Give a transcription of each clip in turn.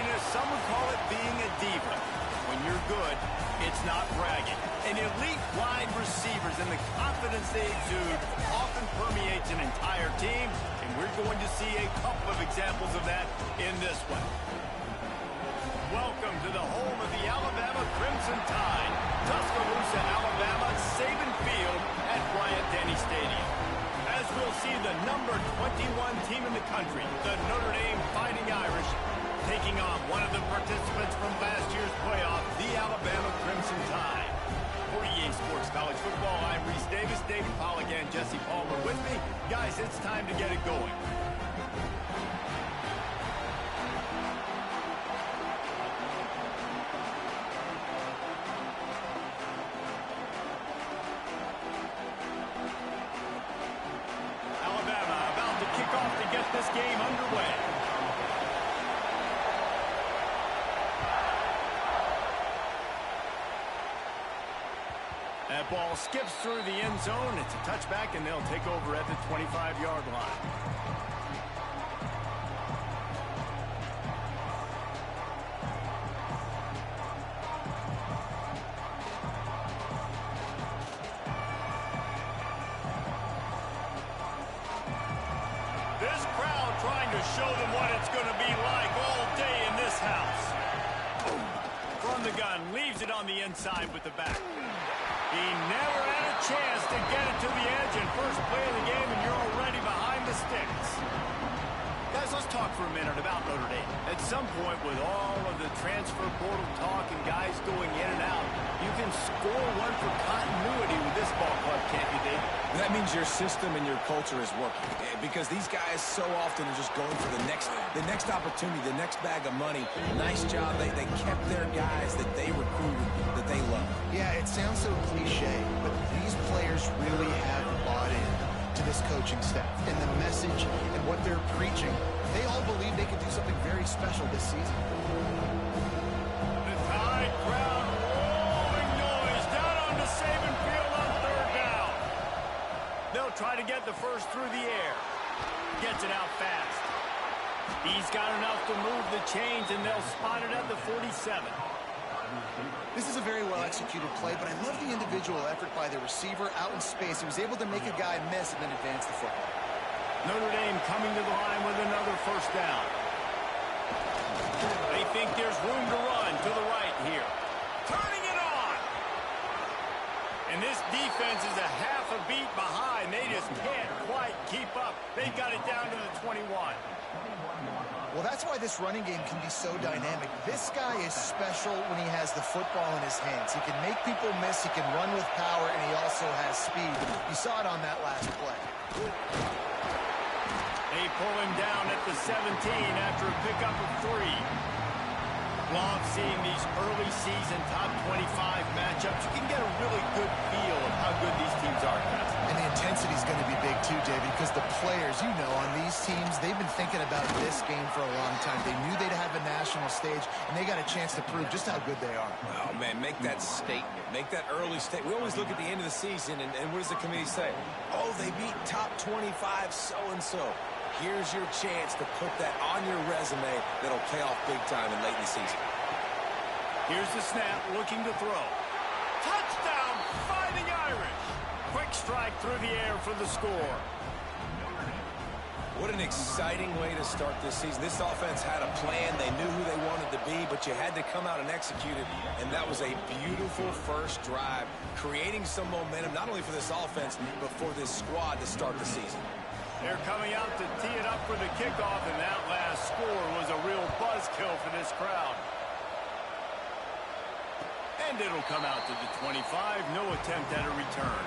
Dina, some would call it being a diva. When you're good, it's not bragging. And elite wide receivers and the confidence they exude often permeates an entire team, and we're going to see a couple of examples of that in this one. Welcome to the home of the Alabama Crimson Tide, Tuscaloosa, Alabama, Saban Field at Bryant-Denny Stadium. As we'll see the number 21 team in the country, the Notre Dame Fighting Irish, taking on one of the participants from last year's playoff, the Alabama Crimson Tide. For EA Sports College Football, I'm Reese Davis, David Pollack, and Jesse Palmer with me. Guys, it's time to get it going. This game underway. That ball skips through the end zone. It's a touchback, and they'll take over at the 25-yard line. Show them what it's going to be like all day in this house. From the gun, leaves it on the inside with the back. He never had a chance to get it to the edge, and first play of the game, and you're already behind the sticks. Guys, let's talk for a minute about Notre Dame. At some point, with all of the transfer portal talk and guys going in and out, you can score one for continuity with this ball club, can't you, Dave? That means your system and your culture is working, because these guys so often are just going for the next opportunity, the next bag of money. Nice job. They kept their guys that they recruited, that they love. Yeah, it sounds so cliche, but these players really have bought in to this coaching staff and the message and what they're preaching. They all believe they can do something very special this season. The Tide crowd rolling noise down on the Saban Field on third down. They'll try to get the first through the air. Gets it out fast. He's got enough to move the chains, and they'll spot it at the 47. This is a very well-executed play, but I love the individual effort by the receiver out in space. He was able to make a guy miss and then advance the football. Notre Dame coming to the line with another first down. They think there's room to run to the right here. Turning it on! And this defense is a half a beat behind. They just can't quite keep up. They've got it down to the 21. Well, that's why this running game can be so dynamic. This guy is special when he has the football in his hands. He can make people miss, he can run with power, and he also has speed. You saw it on that last play. They pull him down at the 17 after a pickup of 3. Love seeing these early season top 25 matchups. You can get a really good feel of how good these teams are, guys. And the intensity is going to be big too, David, because the players, you know, on these teams, they've been thinking about this game for a long time. They knew they'd have a national stage, and they got a chance to prove just how good they are. Oh, man, make that statement. Make that early statement. We always look at the end of the season, and what does the committee say? Oh, they beat top 25 so-and-so. Here's your chance to put that on your resume that'll pay off big time in late in the season. Here's the snap, looking to throw. Touchdown, Fighting Irish! Quick strike through the air for the score. What an exciting way to start this season. This offense had a plan. They knew who they wanted to be, but you had to come out and execute it, and that was a beautiful first drive, creating some momentum, not only for this offense, but for this squad to start the season. They're coming out to tee it up for the kickoff, and that last score was a real buzzkill for this crowd. And it'll come out to the 25. No attempt at a return.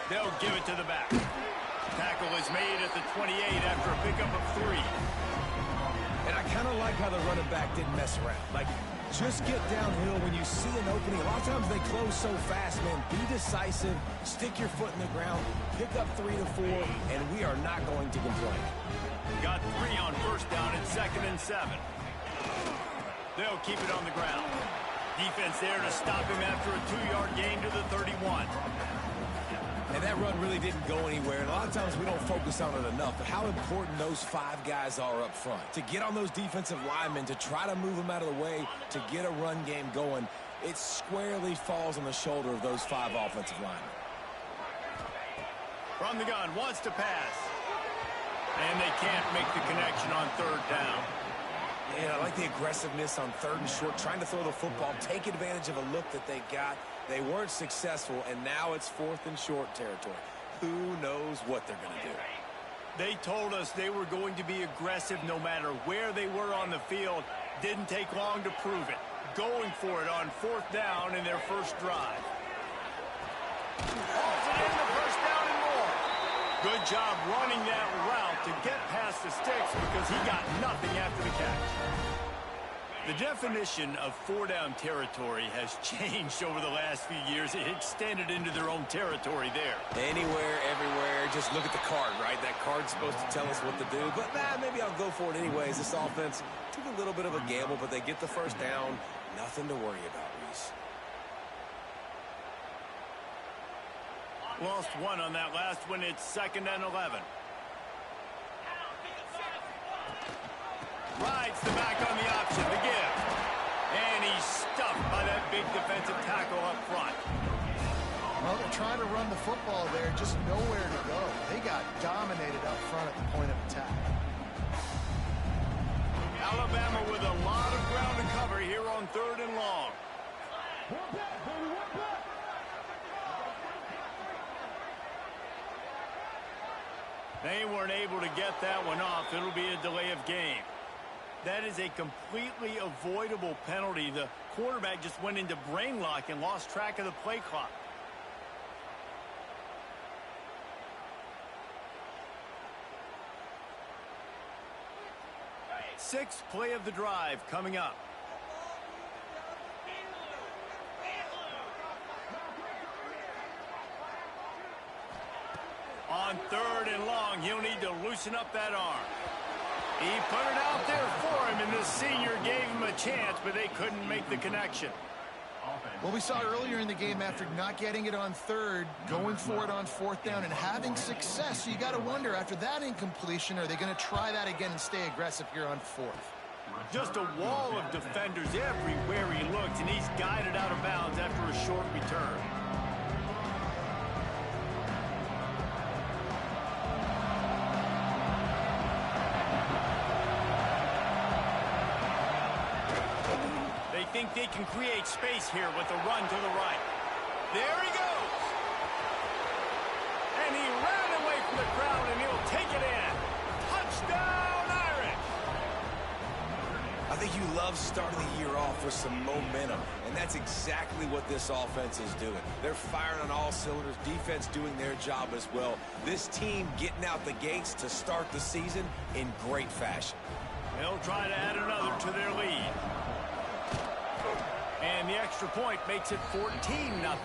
They'll give it to the back. Tackle is made at the 28 after a pickup of 3. And I kind of like how the running back didn't mess around. Like, Just get downhill when you see an opening. A lot of times they close so fast, man. Be decisive, stick your foot in the ground, pick up 3 to 4, and we are not going to complain. Got 3 on first down and 2nd and 7. They'll keep it on the ground. Defense there to stop him after a 2-yard gain to the 31. And that run really didn't go anywhere. And a lot of times we don't focus on it enough. But how important those 5 guys are up front. To get on those defensive linemen, to try to move them out of the way, to get a run game going, it squarely falls on the shoulder of those 5 offensive linemen. From the gun, wants to pass. And they can't make the connection on 3rd down. Yeah, I like the aggressiveness on 3rd and short, trying to throw the football, take advantage of a look that they got. They weren't successful, and now it's 4th and short territory. Who knows what they're going to do? They told us they were going to be aggressive no matter where they were on the field. Didn't take long to prove it. Going for it on 4th down in their first drive. Hauls it in the first down and more. Good job running that route to get past the sticks because he got nothing after the catch. The definition of 4-down territory has changed over the last few years. It extended into their own territory there. Anywhere, everywhere, just look at the card, right? That card's supposed to tell us what to do, but maybe I'll go for it anyways. This offense took a little bit of a gamble, but they get the first down. Nothing to worry about, Reese. Lost 1 on that last one. It's 2nd and 11. Rides the back on the option, the give. And he's stuffed by that big defensive tackle up front. Well, they're trying to run the football there, just nowhere to go. They got dominated up front at the point of attack. Alabama with a lot of ground to cover here on 3rd and long. They weren't able to get that one off. It'll be a delay of game. That is a completely avoidable penalty. The quarterback just went into brain lock and lost track of the play clock. Sixth play of the drive coming up. On 3rd and long, he'll need to loosen up that arm. He put it out there for him, and the senior gave him a chance, but they couldn't make the connection. Well, we saw earlier in the game after not getting it on 3rd, going for it on 4th down and having success. So you got to wonder, after that incompletion, are they going to try that again and stay aggressive here on 4th? Just a wall of defenders everywhere he looked, and he's guided out of bounds after a short return. Think they can create space here with a run to the right. There he goes. And he ran away from the crowd, and he'll take it in. Touchdown, Irish. I think you love starting the year off with some momentum, and that's exactly what this offense is doing. They're firing on all cylinders, defense doing their job as well. This team getting out the gates to start the season in great fashion. They'll try to add another to their lead. And the extra point makes it 14-0.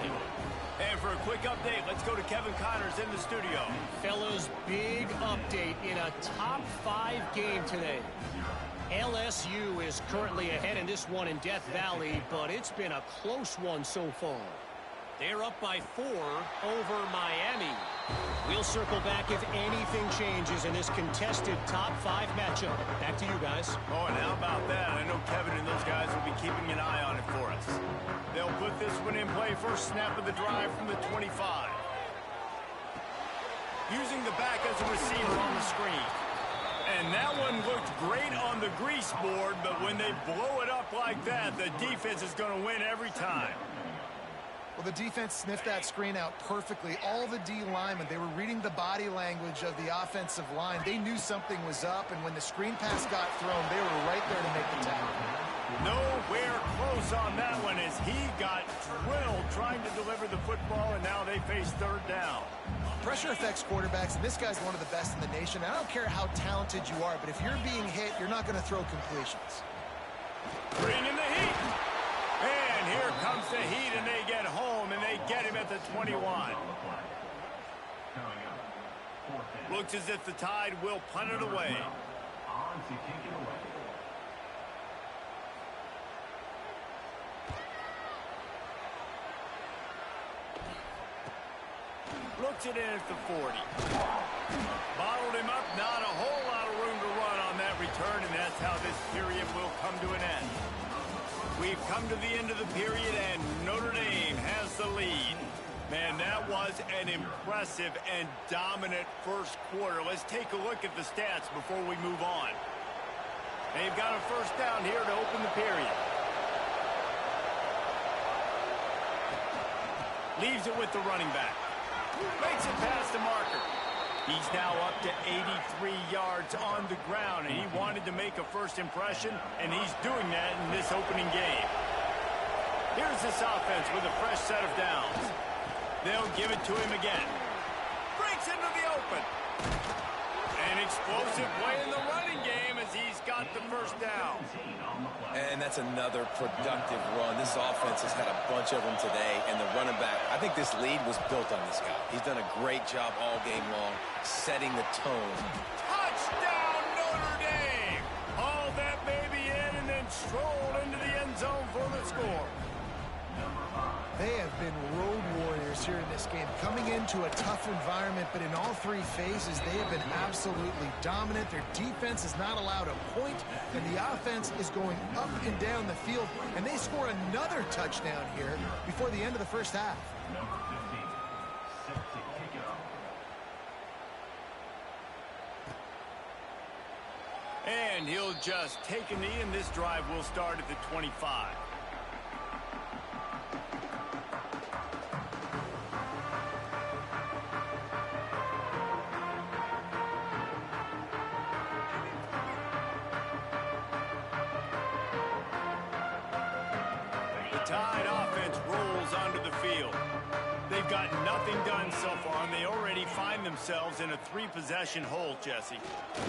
And for a quick update, let's go to Kevin Connors in the studio. Fellas, big update in a top 5 game today. LSU is currently ahead in this one in Death Valley, but it's been a close one so far. They're up by 4 over Miami. We'll circle back if anything changes in this contested top 5 matchup. Back to you guys. Oh, and how about that? I know Kevin and those guys will be keeping an eye on it for us. They'll put this one in play. First snap of the drive from the 25. Using the back as a receiver on the screen. And that one looked great on the grease board, but when they blow it up like that, the defense is going to win every time. Well, the defense sniffed that screen out perfectly. All the D linemen, they were reading the body language of the offensive line. They knew something was up, and when the screen pass got thrown, they were right there to make the tackle. Nowhere close on that one as he got drilled trying to deliver the football, and now they face 3rd down. Pressure affects quarterbacks, and this guy's one of the best in the nation. I don't care how talented you are, but if you're being hit, you're not going to throw completions. Bring in the heat. comes the heat, and they get home, and they get him at the 21. Looks as if the Tide will punt it away. Looks it in at the 40. Bottled him up, not a whole lot of room to run on that return, and that's how this period will come to an end. We've come to the end of the period, and Notre Dame has the lead. Man, that was an impressive and dominant first quarter. Let's take a look at the stats before we move on. They've got a first down here to open the period. Leaves it with the running back. Makes it past the marker. He's now up to 83 yards on the ground, and he wanted to make a first impression, and he's doing that in this opening game. Here's this offense with a fresh set of downs. They'll give it to him again. Breaks into the open. An explosive play in the running game as he's got the first down. And that's another productive run. This offense has had a bunch of them today, and the running back, I think this lead was built on this guy. He's done a great job all game long, setting the tone. Touchdown, Notre Dame! Hauled that baby in and then strolled into the end zone for the score. They have been road warriors here in this game, coming into a tough environment, but in all three phases, they have been absolutely dominant. Their defense is not allowed a point, and the offense is going up and down the field, and they score another touchdown here before the end of the first half. And he'll just take a knee, and this drive will start at the 25. Tide offense rolls onto the field. They've got nothing done so far, and they already find themselves in a three-possession hole, Jesse.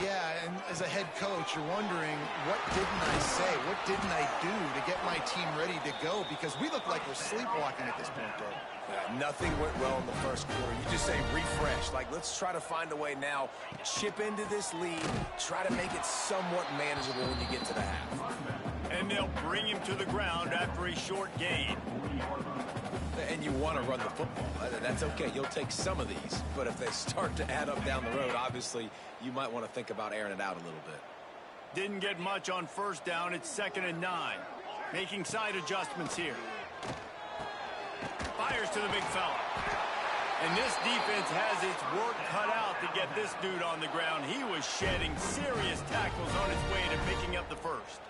Yeah, and as a head coach, you're wondering, what didn't I say? What didn't I do to get my team ready to go? Because we look like we're sleepwalking at this point, Dave. Yeah, nothing went well in the first quarter. You just say refresh. Like, let's try to find a way now. Chip into this lead. Try to make it somewhat manageable when you get to the half. And they'll bring him to the ground after a short gain. And you want to run the football. That's okay. You'll take some of these. But if they start to add up down the road, obviously, you might want to think about airing it out a little bit. Didn't get much on first down. It's 2nd and 9. Making side adjustments here. Fires to the big fella. And this defense has its work cut out to get this dude on the ground. He was shedding serious tackles on his way to picking up the first.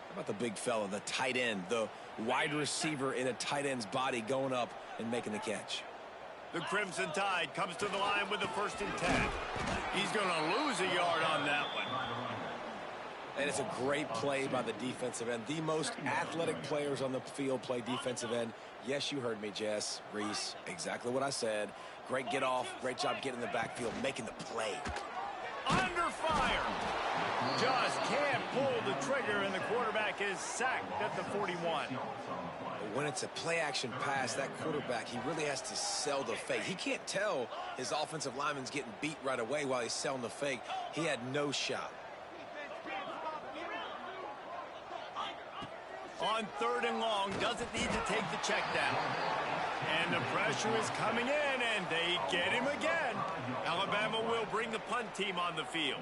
How about the big fella, the tight end, the wide receiver in a tight end's body going up and making the catch? The Crimson Tide comes to the line with the 1st and 10. He's going to lose a yard on that one. And it's a great play by the defensive end. The most athletic players on the field play defensive end. Yes, you heard me, Jess, Reese, exactly what I said. Great get off, great job getting in the backfield, making the play. Under fire. Just can't pull the trigger, and the quarterback is sacked at the 41. When it's a play-action pass, that quarterback, he really has to sell the fake. He can't tell his offensive lineman's getting beat right away while he's selling the fake. He had no shot. On 3rd and long, doesn't need to take the check down. And the pressure is coming in, and they get him again. Alabama will bring the punt team on the field.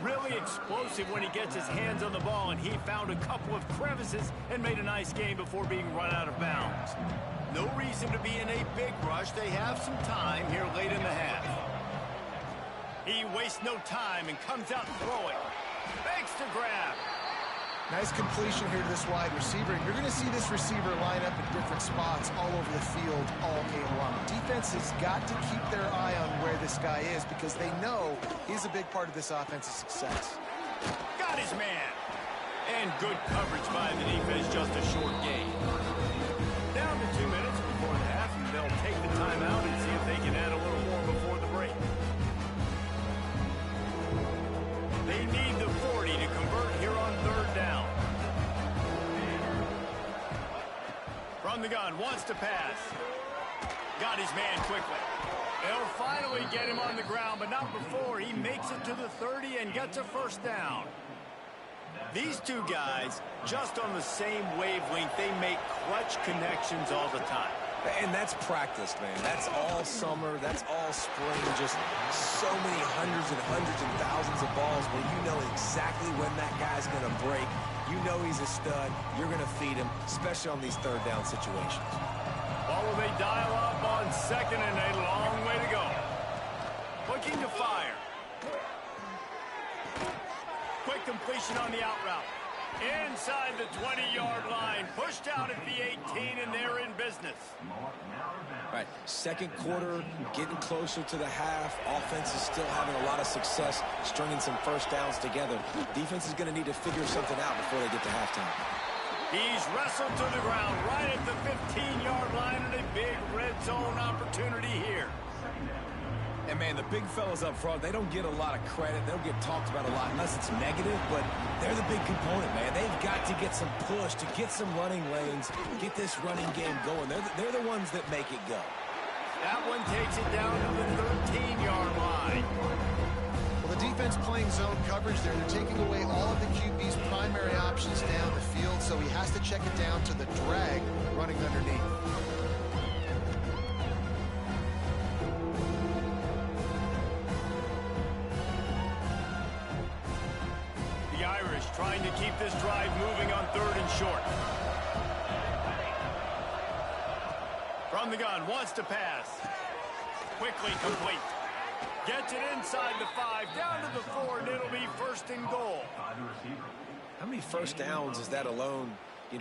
Really explosive when he gets his hands on the ball, and he found a couple of crevices and made a nice game before being run out of bounds. No reason to be in a big rush. They have some time here late in the half. He wastes no time and comes out throwing. Makes the grab. Nice completion here to this wide receiver. And you're going to see this receiver line up in different spots all over the field all game long. Defense has got to keep their eye on where this guy is because they know he's a big part of this offense's success. Got his man. And good coverage by the defense, just a short gain. Down to 2 minutes before the half, and they'll take the timeout. From the gun, wants to pass. Got his man quickly. They'll finally get him on the ground, but not before he makes it to the 30 and gets a first down. These two guys, just on the same wavelength, they make clutch connections all the time. And that's practice, man. That's all summer. That's all spring. Just so many hundreds and thousands of balls where you know exactly when that guy's going to break. You know he's a stud. You're going to feed him, especially on these third down situations. Well, will they dial up on second and a long way to go? Looking to fire. Quick completion on the out route. Inside the 20-yard line. Pushed out at the 18, and they're in business. All right, second quarter, getting closer to the half. Offense is still having a lot of success stringing some first downs together. Defense is going to need to figure something out before they get to halftime. He's wrestled to the ground right at the 15-yard line, and a big red zone opportunity here. And, man, the big fellas up front, they don't get a lot of credit. They don't get talked about a lot unless it's negative, but they're the big component, man. They've got to get some push, to get some running lanes, get this running game going. They're the ones that make it go. That one takes it down to the 13-yard line. Well, the defense playing zone coverage there. They're taking away all of the QB's primary options down the field, so he has to check it down to the drag running underneath. Trying to keep this drive moving on third and short. From the gun, wants to pass. Quickly complete. Gets it inside the 5, down to the 4, and it'll be first and goal. How many first downs is that alone,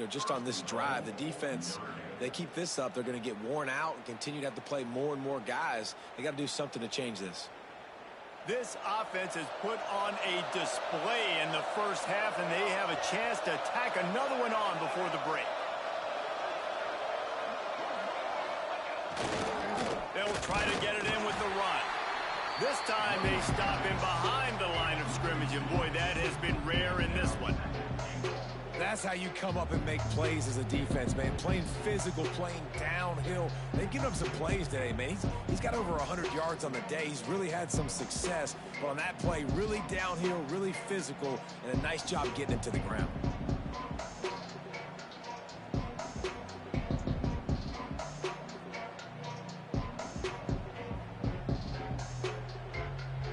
just on this drive? The defense, they keep this up, they're going to get worn out and continue to have to play more and more guys. They got to do something to change this. This offense has put on a display in the first half, and they have a chance to tack another one on before the break. They'll try to get it in with the run. This time they stop him behind the line of scrimmage, and boy, that has been rare in this one. That's how you come up and make plays as a defense, man. Playing physical, playing downhill. They've given up some plays today, man. He's got over 100 yards on the day. He's really had some success. But on that play, really downhill, really physical, and a nice job getting it to the ground.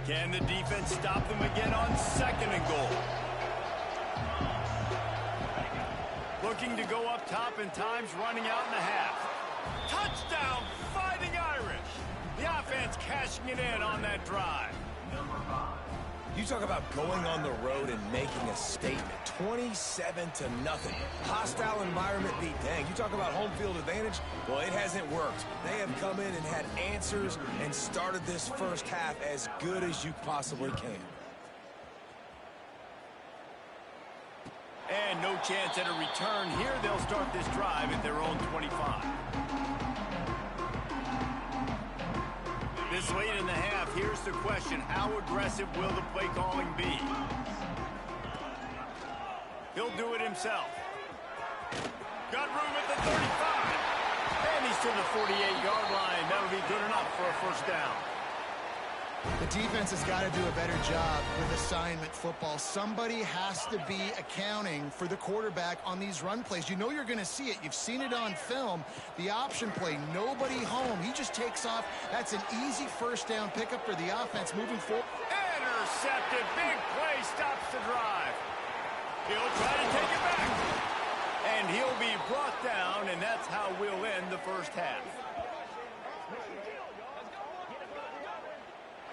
Can the defense stop them again on second and goal? Looking to go up top, and time's running out in the half. Touchdown, Fighting Irish. The offense cashing it in on that drive. You talk about going on the road and making a statement. 27-0. Hostile environment beat dang. You talk about home field advantage. Well, it hasn't worked. They have come in and had answers and started this first half as good as you possibly can. And no chance at a return here. They'll start this drive at their own 25. This late in the half, here's the question. How aggressive will the play calling be? He'll do it himself. Got room at the 35. And he's to the 48-yard line. That'll be good enough for a first down. The defense has got to do a better job with assignment football. Somebody has to be accounting for the quarterback on these run plays. You know you're going to see it. You've seen it on film. The option play, nobody home. He just takes off. That's an easy first down pickup for the offense moving forward. Intercepted. Big play stops the drive. He'll try to take it back. And he'll be brought down, and that's how we'll end the first half.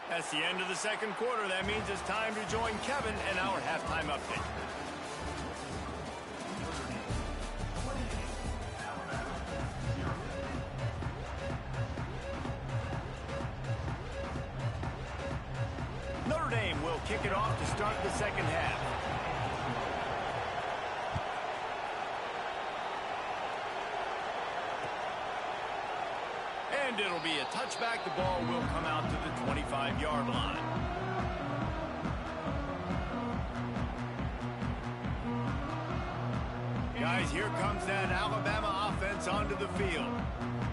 That's the end of the second quarter. That means it's time to join Kevin and our halftime update. Notre Dame will kick it off to start the second half. And it'll be a touchback. The ball will come out to the 25-yard line. guys, here comes that Alabama offense onto the field.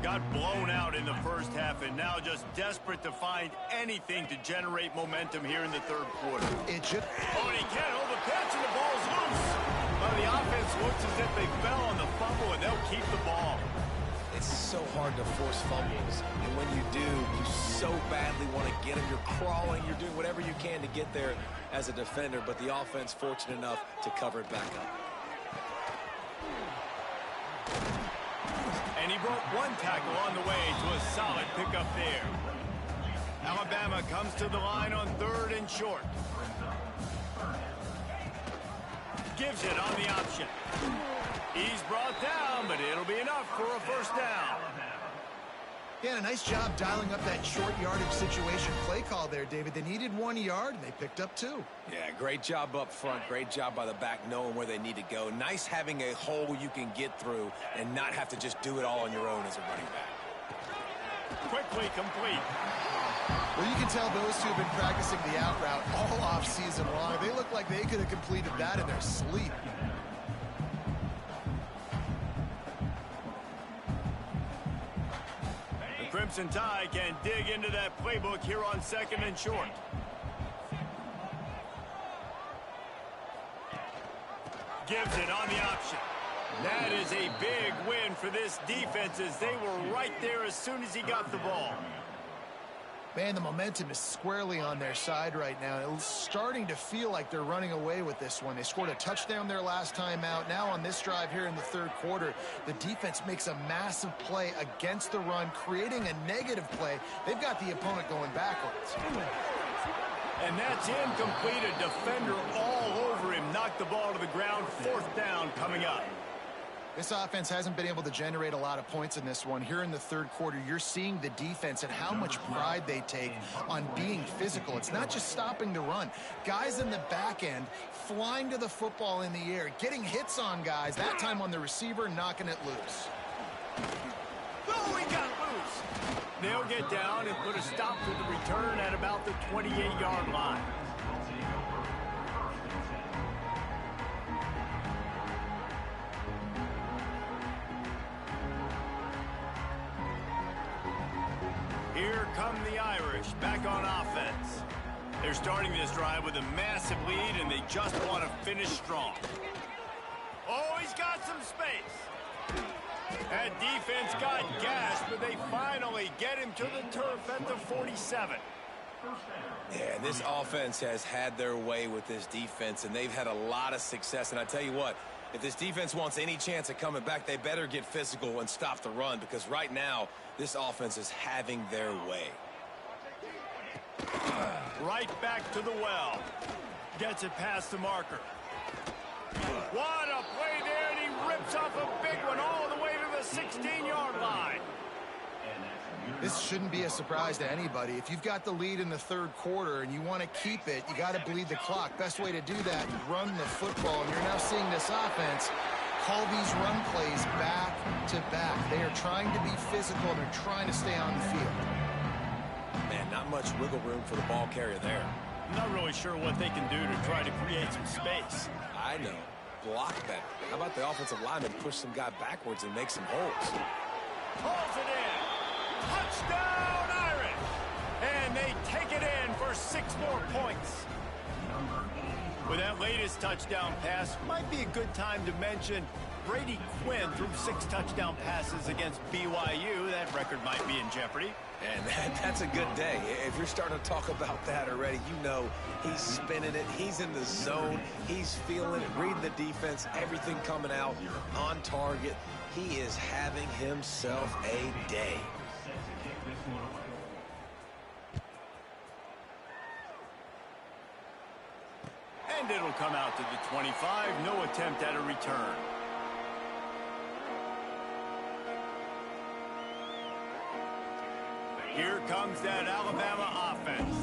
Got blown out in the first half and now just desperate to find anything to generate momentum here in the third quarter. Oh, and he can't hold the pitch and the ball's loose. Well, the offense looks as if they fell on the fumble and they'll keep the ball. It's so hard to force fumbles, and when you do, you so badly want to get them. You're crawling, you're doing whatever you can to get there as a defender, but the offense fortunate enough to cover it back up. And he broke one tackle on the way to a solid pickup there. Alabama comes to the line on 3rd and short. Gives it on the option. He's brought down, but it'll be enough for a first down. Yeah, a nice job dialing up that short yardage situation play call there, David. They needed 1 yard, and they picked up 2. Yeah, great job up front. Great job by the back knowing where they need to go. Nice having a hole you can get through and not have to just do it all on your own as a running back. Quickly complete. Well, you can tell those two have been practicing the out route all off season long. They look like they could have completed that in their sleep. Crimson Tide can dig into that playbook here on 2nd and short. Gives it on the option. That is a big win for this defense as they were right there as soon as he got the ball. Man, the momentum is squarely on their side right now. It's starting to feel like they're running away with this one. They scored a touchdown their last time out. Now on this drive here in the 3rd quarter, the defense makes a massive play against the run, creating a negative play. They've got the opponent going backwards. And that's incomplete. A defender all over him. Knocked the ball to the ground. 4th down coming up. This offense hasn't been able to generate a lot of points in this one. Here in the 3rd quarter, you're seeing the defense and how much pride they take on being physical. It's not just stopping the run. Guys in the back end flying to the football in the air, getting hits on guys, that time on the receiver, knocking it loose. Oh, he got loose. They'll get down and put a stop to the return at about the 28-yard line. Here come the Irish back on offense. They're starting this drive with a massive lead, and they just want to finish strong. Oh, he's got some space. That defense got gashed, but they finally get him to the turf at the 47. Yeah, this offense has had their way with this defense, and they've had a lot of success. And I tell you what, if this defense wants any chance of coming back, they better get physical and stop the run, because right now, this offense is having their way. Right back to the well. Gets it past the marker. What a play there, and he rips off a big one all the way to the 16-yard line. This shouldn't be a surprise to anybody. If you've got the lead in the 3rd quarter and you want to keep it, you got to bleed the clock. Best way to do that, run the football. And you're now seeing this offense call these run plays back to back. They are trying to be physical, and they're trying to stay on the field. Man, not much wiggle room for the ball carrier there. I'm not really sure what they can do to try to create some space. I know. Block better. How about the offensive lineman push some guy backwards and make some holes? Pulls it in. Touchdown, Irish! And they take it in for 6 more points. With that latest touchdown pass, might be a good time to mention Brady Quinn threw 6 touchdown passes against BYU. That record might be in jeopardy. And that's a good day. If you're starting to talk about that already, you know he's spinning it. He's in the zone. He's feeling it, reading the defense, everything coming out on target. He is having himself a day. And it'll come out to the 25. No attempt at a return. Here comes that Alabama offense.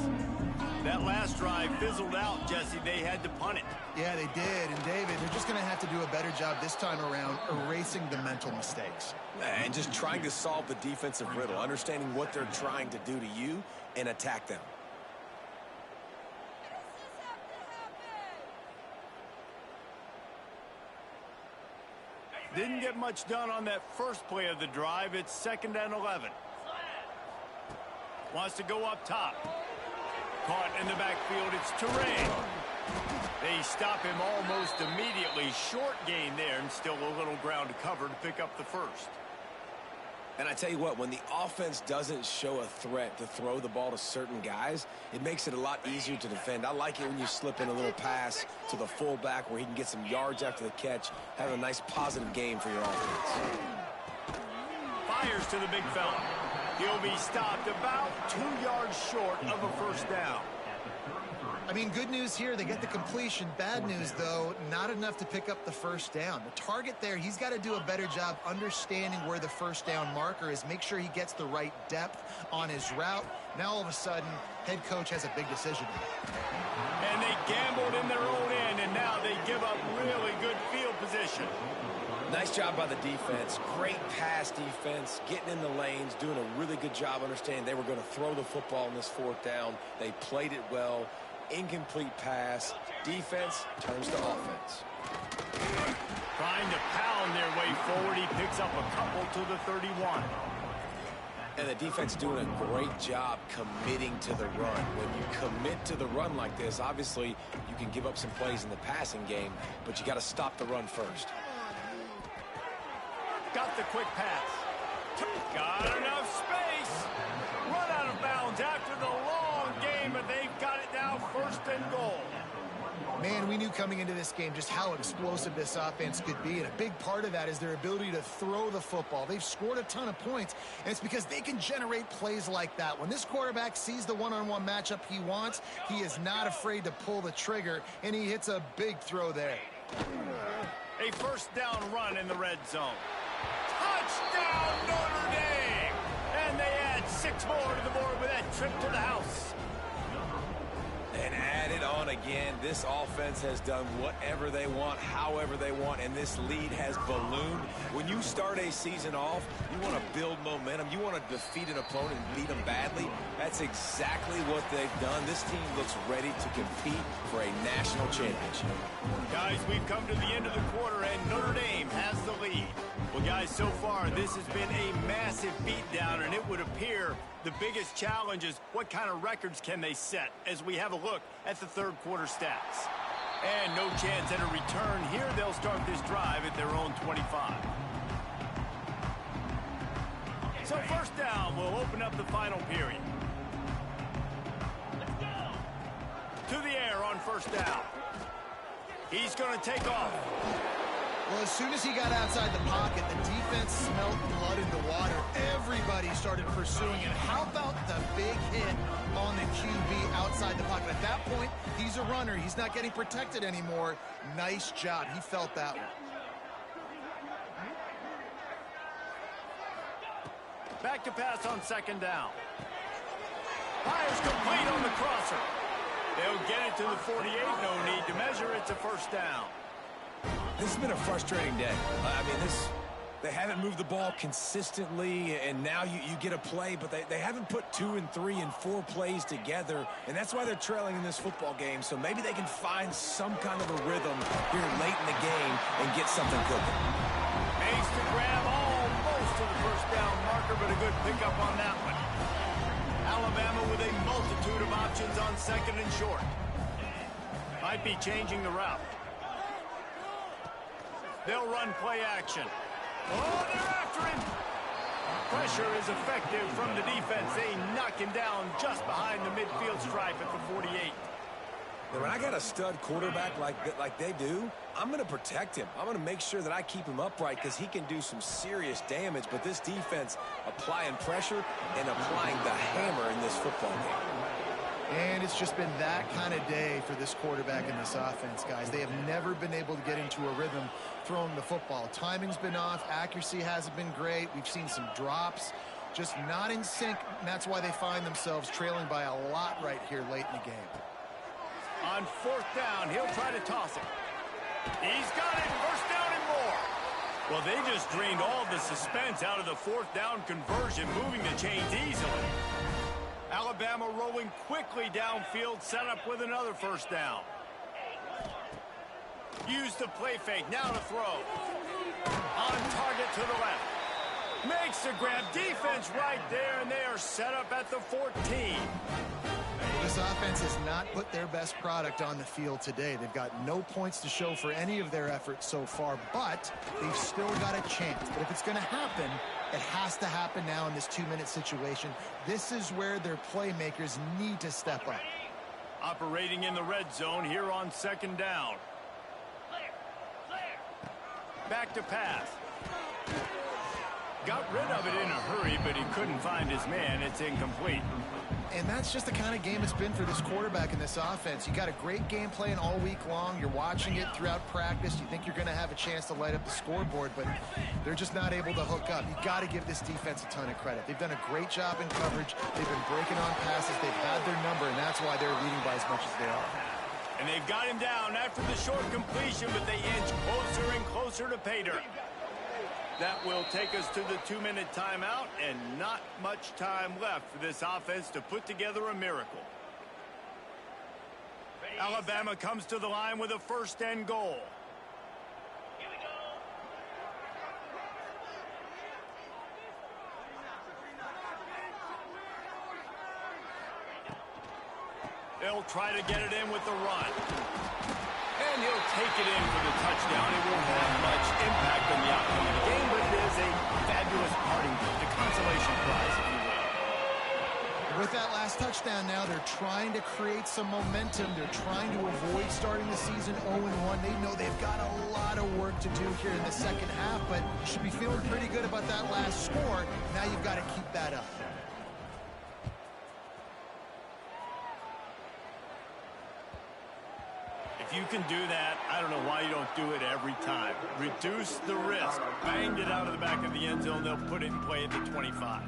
That last drive fizzled out, Jesse. They had to punt it. Yeah, they did. And, David, they're just going to have to do a better job this time around erasing the mental mistakes. And just trying to solve the defensive riddle, understanding what they're trying to do to you and attack them. Didn't get much done on that first play of the drive. It's 2nd and 11. Wants to go up top. Caught in the backfield. It's Terrain. They stop him almost immediately. Short gain there, and still a little ground to cover to pick up the first. And I tell you what, when the offense doesn't show a threat to throw the ball to certain guys, it makes it a lot easier to defend. I like it when you slip in a little pass to the fullback where he can get some yards after the catch, have a nice positive game for your offense. Fires to the big fella. He'll be stopped about 2 yards short of a first down. I mean, good news here, they get the completion. Bad news, though, not enough to pick up the first down. The target there, he's got to do a better job understanding where the first down marker is, make sure he gets the right depth on his route. Now, all of a sudden, head coach has a big decision. And they gambled in their own end, and now they give up really good field position. Nice job by the defense. Great pass defense, getting in the lanes, doing a really good job understanding they were going to throw the football in this 4th down. They played it well. Incomplete pass. Defense turns to offense. Trying to pound their way forward. He picks up a couple to the 31. And the defense doing a great job committing to the run. When you commit to the run like this, obviously you can give up some plays in the passing game, but you got to stop the run first. Got the quick pass. Got enough space. Run out of bounds after the long game, but they've got it now 1st and goal. Man, we knew coming into this game just how explosive this offense could be, and a big part of that is their ability to throw the football. They've scored a ton of points, and it's because they can generate plays like that. When this quarterback sees the one-on-one matchup he wants, he is not afraid to pull the trigger, and he hits a big throw there. A first down run in the red zone. Touchdown, Notre Dame! And they add 6 more to the board with that trip to the house. And add it on again. This offense has done whatever they want, however they want, and this lead has ballooned. When you start a season off, you want to build momentum. You want to defeat an opponent and beat them badly. That's exactly what they've done. This team looks ready to compete for a national championship. Guys, we've come to the end of the quarter, and Notre Dame has the lead. Well, guys, so far, this has been a massive beatdown, and it would appear the biggest challenge is what kind of records can they set as we have a look at the 3rd quarter stats. And no chance at a return here. They'll start this drive at their own 25. So 1st down will open up the final period. To the air on 1st down. He's going to take off. Well, as soon as he got outside the pocket, the defense smelled blood in the water. Everybody started pursuing it. How about the big hit on the QB outside the pocket? At that point, he's a runner. He's not getting protected anymore. Nice job. He felt that one. Back to pass on 2nd down. Fires complete on the crosser. They'll get it to the 48. No need to measure. It's a 1st down. This has been a frustrating day. I mean, they haven't moved the ball consistently, and now you get a play, but they haven't put 2 and 3 and 4 plays together, and that's why they're trailing in this football game. So maybe they can find some kind of a rhythm here late in the game and get something cooking. Makes the grab almost to the 1st down marker, but a good pickup on that one. Alabama with a multitude of options on 2nd and short. Might be changing the route. They'll run play action. Oh, they're after him. Pressure is effective from the defense. They knock him down just behind the midfield stripe at the 48. Now, when I got a stud quarterback like they do, I'm going to protect him. I'm going to make sure that I keep him upright because he can do some serious damage. But this defense applying pressure and applying the hammer in this football game. And it's just been that kind of day for this quarterback and this offense, guys. They have never been able to get into a rhythm throwing the football. Timing's been off. Accuracy hasn't been great. We've seen some drops. Just not in sync, and that's why they find themselves trailing by a lot right here late in the game. On 4th down, he'll try to toss it. He's got it. 1st down and more. Well, they just drained all the suspense out of the 4th down conversion, moving the chains easily. Alabama rolling quickly downfield, set up with another 1st down. Use the play fake. Now to throw. On target to the left. Makes the grab. Defense right there, and they are set up at the 14. This offense has not put their best product on the field today. They've got no points to show for any of their efforts so far, but they've still got a chance. But if it's going to happen, it has to happen now in this 2-minute situation. This is where their playmakers need to step up. Operating in the red zone here on 2nd down. Back to pass. Got rid of it in a hurry, but he couldn't find his man. It's incomplete. And that's just the kind of game it's been for this quarterback in this offense. You got a great game plan all week long. You're watching it throughout practice. You think you're going to have a chance to light up the scoreboard, but they're just not able to hook up. You got to give this defense a ton of credit. They've done a great job in coverage. They've been breaking on passes. They've had their number, and that's why they're leading by as much as they are. And they've got him down after the short completion, but they inch closer and closer to pay dirt. That will take us to the 2-minute timeout, and not much time left for this offense to put together a miracle. Alabama comes to the line with a 1st and goal. Here we go. They'll try to get it in with the run. And he'll take it in for the touchdown. It won't have much impact on the outcome of the game, but it is a fabulous parting gift, the consolation prize, if you will. With that last touchdown now, they're trying to create some momentum. They're trying to avoid starting the season 0-1. They know they've got a lot of work to do here in the second half, but you should be feeling pretty good about that last score. Now you've got to keep that up. If you can do that, I don't know why you don't do it every time. Reduce the risk. Banged it out of the back of the end zone. They'll put it in play at the 25.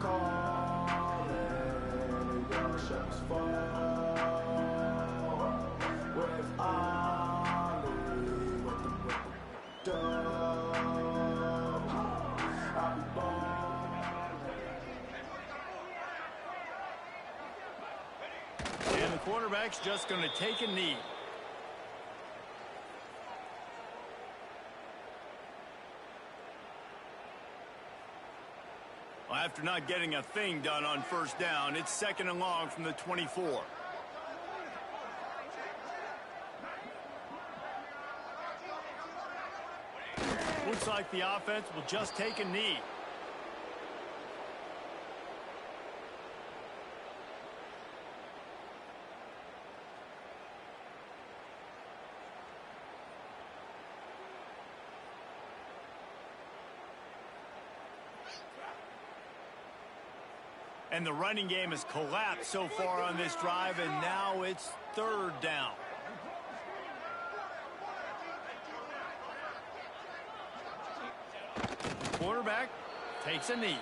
And the quarterback's just going to take a knee. Well, after not getting a thing done on 1st down, it's 2nd and long from the 24. Looks like the offense will just take a knee. And the running game has collapsed so far on this drive, and now it's 3rd down. Quarterback takes a knee.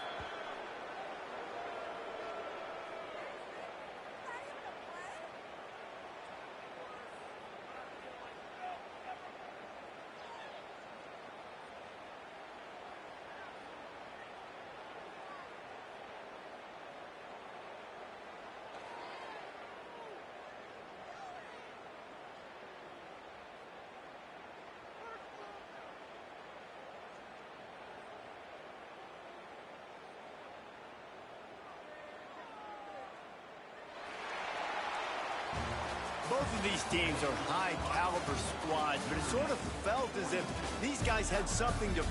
Both of these teams are high-caliber squads, but it sort of felt as if these guys had something to